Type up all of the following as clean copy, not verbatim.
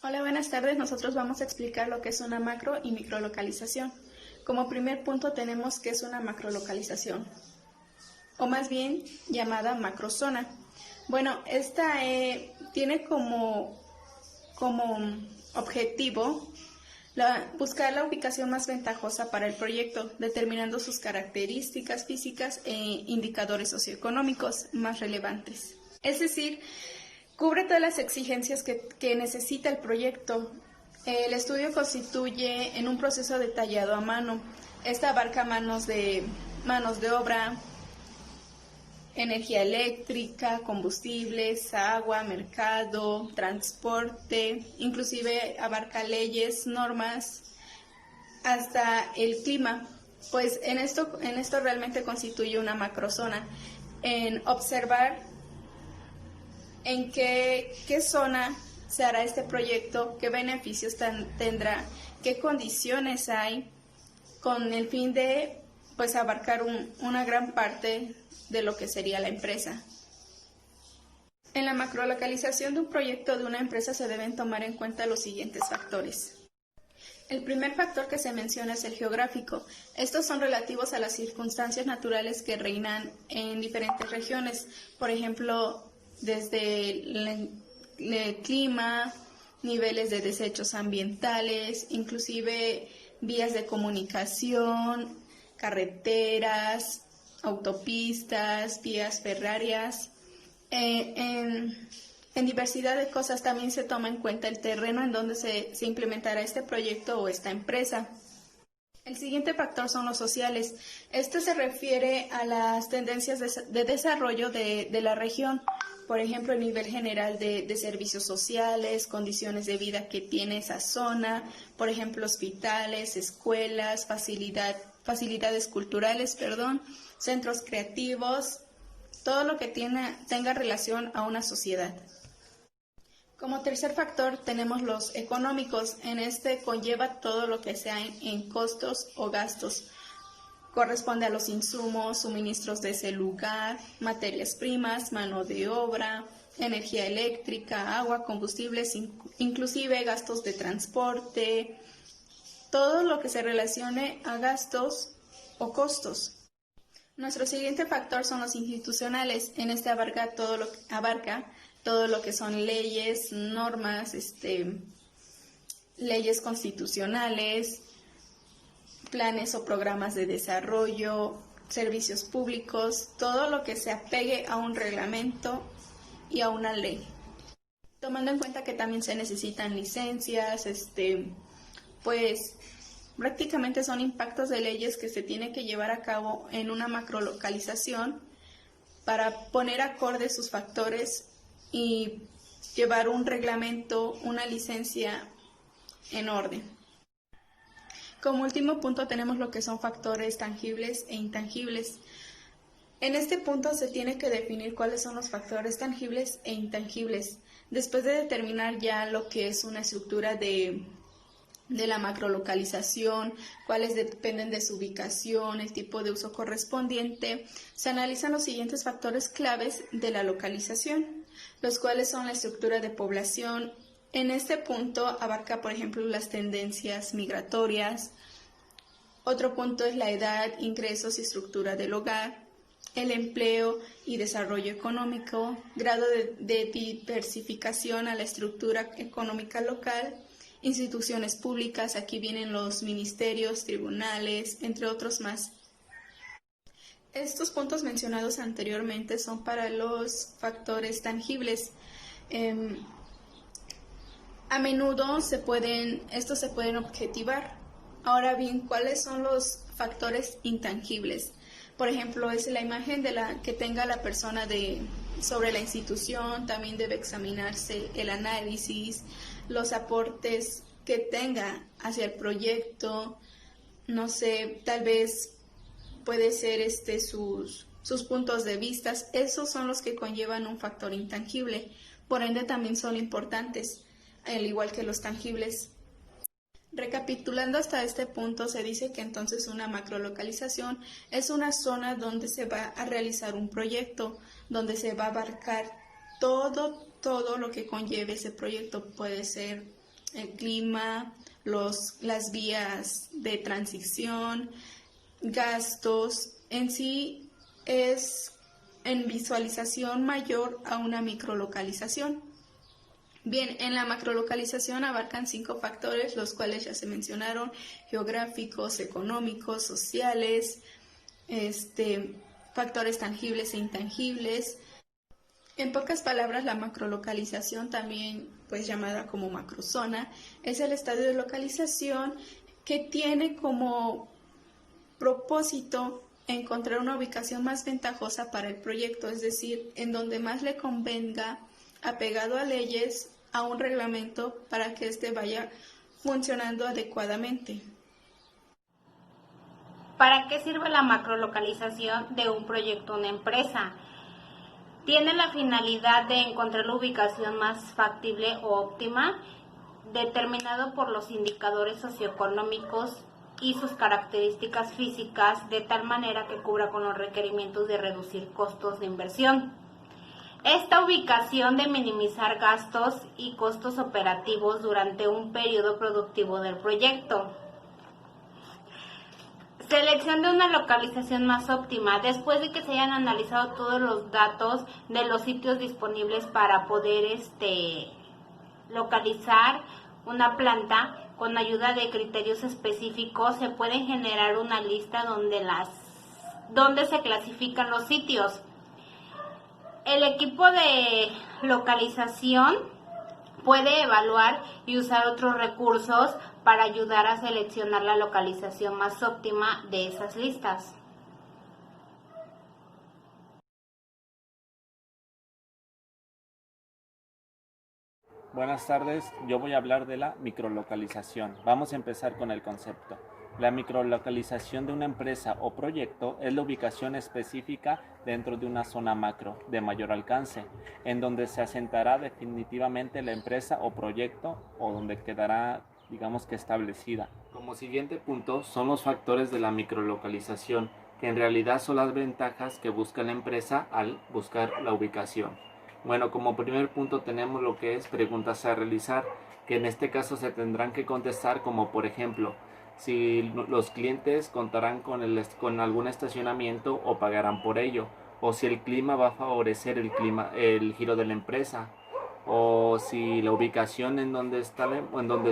Hola, buenas tardes. Nosotros vamos a explicar lo que es una macro y microlocalización. Como primer punto tenemos que es una macrolocalización, o más bien llamada macrozona. Bueno, esta tiene como objetivo buscar la ubicación más ventajosa para el proyecto, determinando sus características físicas e indicadores socioeconómicos más relevantes. Es decir, cubre todas las exigencias que necesita el proyecto. El estudio constituye en un proceso detallado a mano. Esta abarca manos de obra, energía eléctrica, combustibles, agua, mercado, transporte, inclusive abarca leyes, normas, hasta el clima. Pues en esto realmente constituye una macrozona, en observar en qué zona se hará este proyecto, qué beneficios tendrá, qué condiciones hay, con el fin de pues abarcar una gran parte de lo que sería la empresa. En la macrolocalización de un proyecto de una empresa se deben tomar en cuenta los siguientes factores. El primer factor que se menciona es el geográfico. Estos son relativos a las circunstancias naturales que reinan en diferentes regiones, por ejemplo, desde el clima, niveles de desechos ambientales, inclusive vías de comunicación, carreteras, autopistas, vías ferroviarias. En diversidad de cosas también se toma en cuenta el terreno en donde se implementará este proyecto o esta empresa. El siguiente factor son los sociales. Este se refiere a las tendencias de desarrollo de la región, por ejemplo, el nivel general de servicios sociales, condiciones de vida que tiene esa zona, por ejemplo, hospitales, escuelas, facilidades culturales, centros creativos, todo lo que tenga relación a una sociedad. Como tercer factor tenemos los económicos. En este conlleva todo lo que sea en costos o gastos. Corresponde a los insumos, suministros de ese lugar, materias primas, mano de obra, energía eléctrica, agua, combustibles, inclusive gastos de transporte, todo lo que se relacione a gastos o costos. Nuestro siguiente factor son los institucionales. En este abarca todo lo que son leyes, normas, leyes constitucionales, planes o programas de desarrollo, servicios públicos, todo lo que se apegue a un reglamento y a una ley. Tomando en cuenta que también se necesitan licencias, pues prácticamente son impactos de leyes que se tiene que llevar a cabo en una macrolocalización para poner acorde sus factores y llevar un reglamento, una licencia en orden. Como último punto tenemos lo que son factores tangibles e intangibles. En este punto se tiene que definir cuáles son los factores tangibles e intangibles. Después de determinar ya lo que es una estructura de la macrolocalización, cuáles dependen de su ubicación, el tipo de uso correspondiente, se analizan los siguientes factores claves de la localización, los cuales son la estructura de población. En este punto abarca, por ejemplo, las tendencias migratorias. Otro punto es la edad, ingresos y estructura del hogar, el empleo y desarrollo económico, grado de diversificación a la estructura económica local, instituciones públicas, aquí vienen los ministerios, tribunales, entre otros más. Estos puntos mencionados anteriormente son para los factores tangibles. A menudo estos se pueden objetivar. Ahora bien, ¿cuáles son los factores intangibles? Por ejemplo, es la imagen que tenga la persona sobre la institución, también debe examinarse el análisis, los aportes que tenga hacia el proyecto, no sé, tal vez puede ser sus puntos de vista. Esos son los que conllevan un factor intangible, por ende también son importantes, al igual que los tangibles. Recapitulando hasta este punto, se dice que entonces una macrolocalización es una zona donde se va a realizar un proyecto, donde se va a abarcar todo lo que conlleve ese proyecto. Puede ser el clima, las vías de transición, gastos. En sí es en visualización mayor a una microlocalización. Bien, en la macrolocalización abarcan 5 factores, los cuales ya se mencionaron: geográficos, económicos, sociales, factores tangibles e intangibles. En pocas palabras, la macrolocalización, también pues llamada como macrozona, es el estadio de localización que tiene como propósito encontrar una ubicación más ventajosa para el proyecto, es decir, en donde más le convenga, apegado a leyes, a un reglamento, para que éste vaya funcionando adecuadamente. ¿Para qué sirve la macrolocalización de un proyecto o una empresa? Tiene la finalidad de encontrar la ubicación más factible o óptima, determinado por los indicadores socioeconómicos y sus características físicas, de tal manera que cubra con los requerimientos de reducir costos de inversión. Esta ubicación de minimizar gastos y costos operativos durante un periodo productivo del proyecto. Selección de una localización más óptima. Después de que se hayan analizado todos los datos de los sitios disponibles para poder localizar una planta, con ayuda de criterios específicos se puede generar una lista donde se clasifican los sitios. El equipo de localización puede evaluar y usar otros recursos para ayudar a seleccionar la localización más óptima de esas listas. Buenas tardes, yo voy a hablar de la microlocalización. Vamos a empezar con el concepto. La microlocalización de una empresa o proyecto es la ubicación específica dentro de una zona macro de mayor alcance, en donde se asentará definitivamente la empresa o proyecto, o donde quedará, digamos que establecida. Como siguiente punto son los factores de la microlocalización, que en realidad son las ventajas que busca la empresa al buscar la ubicación. Bueno, como primer punto tenemos lo que es preguntas a realizar, que en este caso se tendrán que contestar, como por ejemplo, si los clientes contarán con algún estacionamiento o pagarán por ello, o si el clima va a favorecer el giro de la empresa, o si la ubicación en donde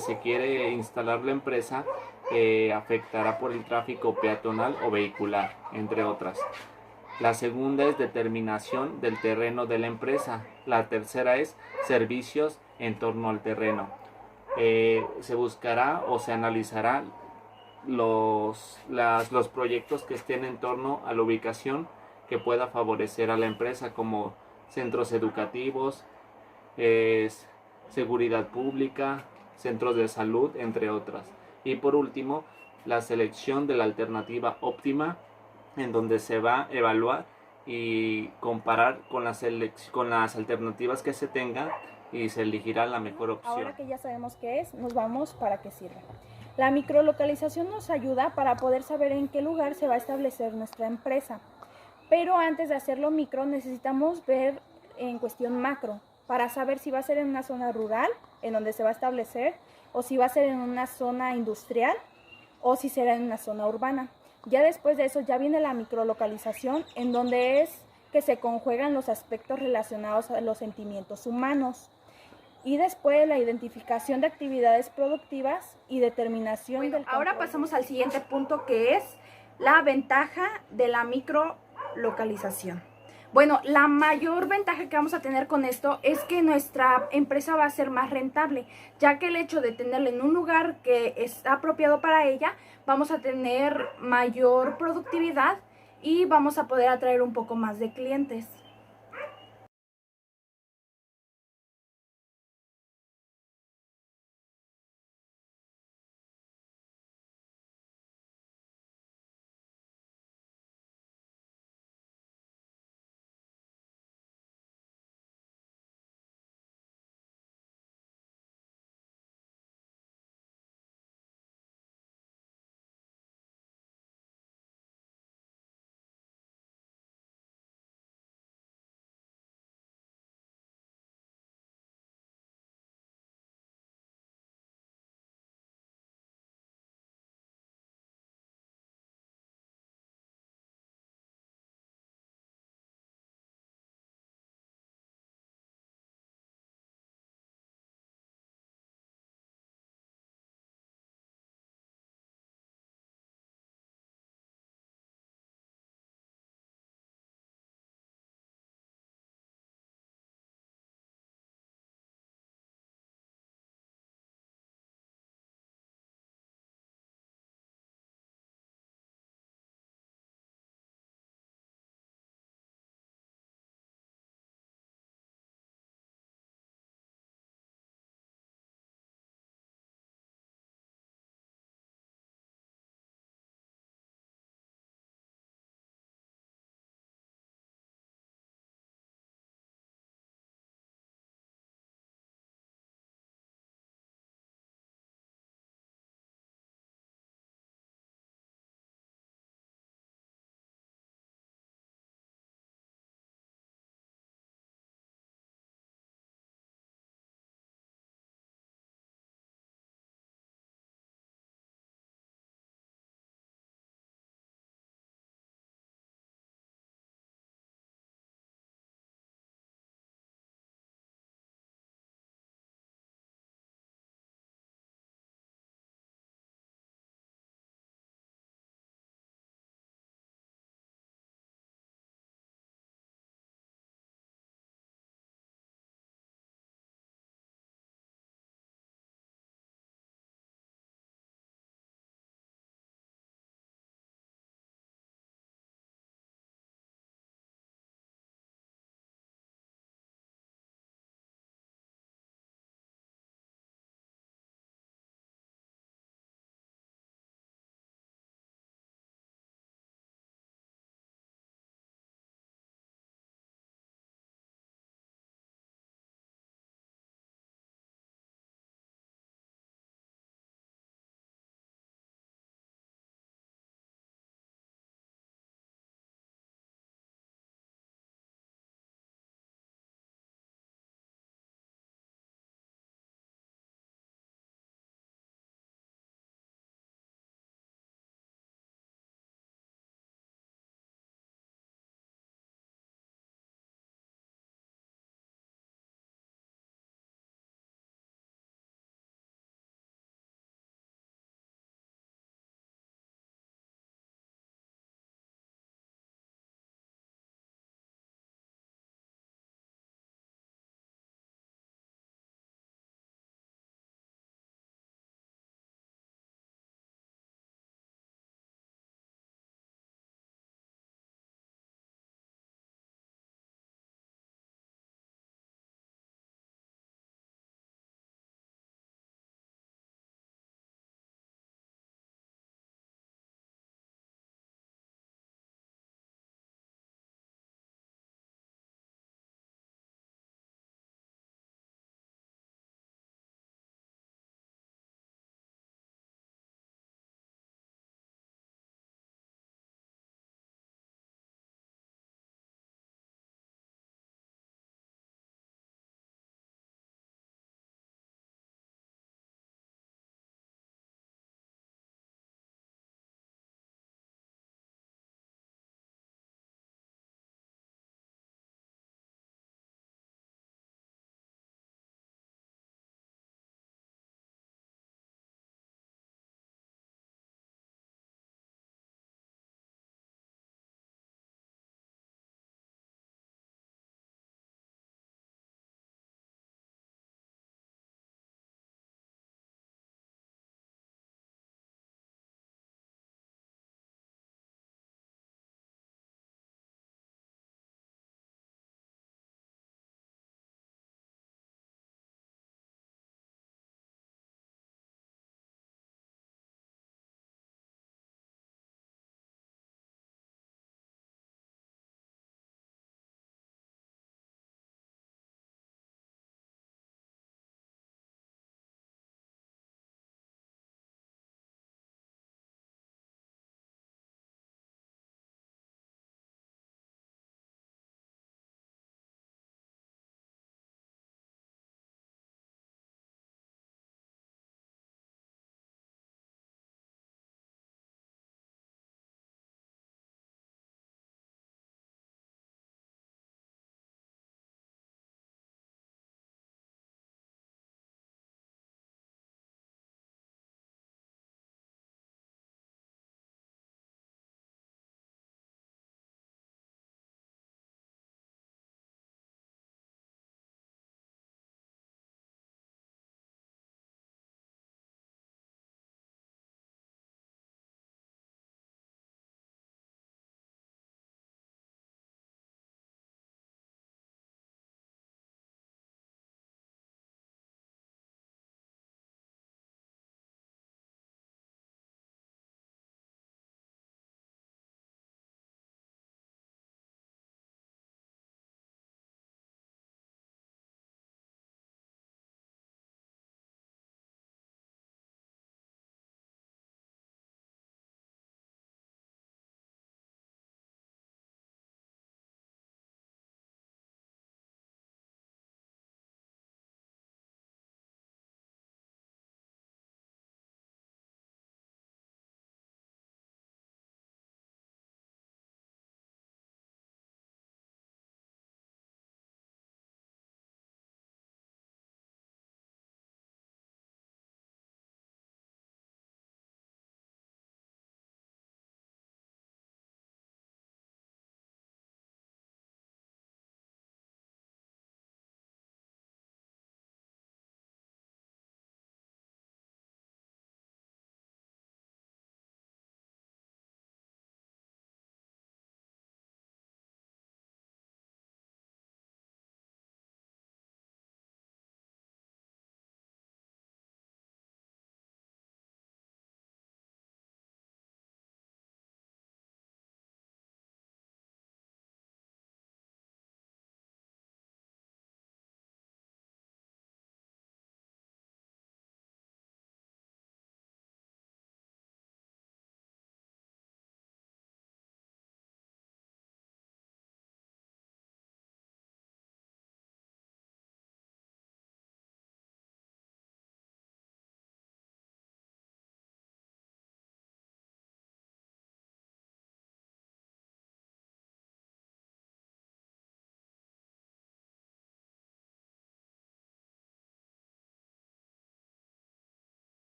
se quiere instalar la empresa afectará por el tráfico peatonal o vehicular, entre otras. La segunda es determinación del terreno de la empresa. La tercera es servicios en torno al terreno. Se buscará o se analizará los proyectos que estén en torno a la ubicación que pueda favorecer a la empresa, como centros educativos, seguridad pública, centros de salud, entre otras. Y por último, la selección de la alternativa óptima, en donde se va a evaluar y comparar con las alternativas que se tengan y se elegirá la mejor opción. Ahora que ya sabemos qué es, nos vamos para qué sirve. La microlocalización nos ayuda para poder saber en qué lugar se va a establecer nuestra empresa. Pero antes de hacerlo micro, necesitamos ver en cuestión macro, para saber si va a ser en una zona rural, en donde se va a establecer, o si va a ser en una zona industrial, o si será en una zona urbana. Ya después de eso ya viene la microlocalización, en donde es que se conjugan los aspectos relacionados a los sentimientos humanos. Y después la identificación de actividades productivas y determinación del control. Ahora pasamos al siguiente punto, que es la ventaja de la microlocalización. Bueno, la mayor ventaja que vamos a tener con esto es que nuestra empresa va a ser más rentable, ya que el hecho de tenerla en un lugar que es apropiado para ella, vamos a tener mayor productividad y vamos a poder atraer un poco más de clientes.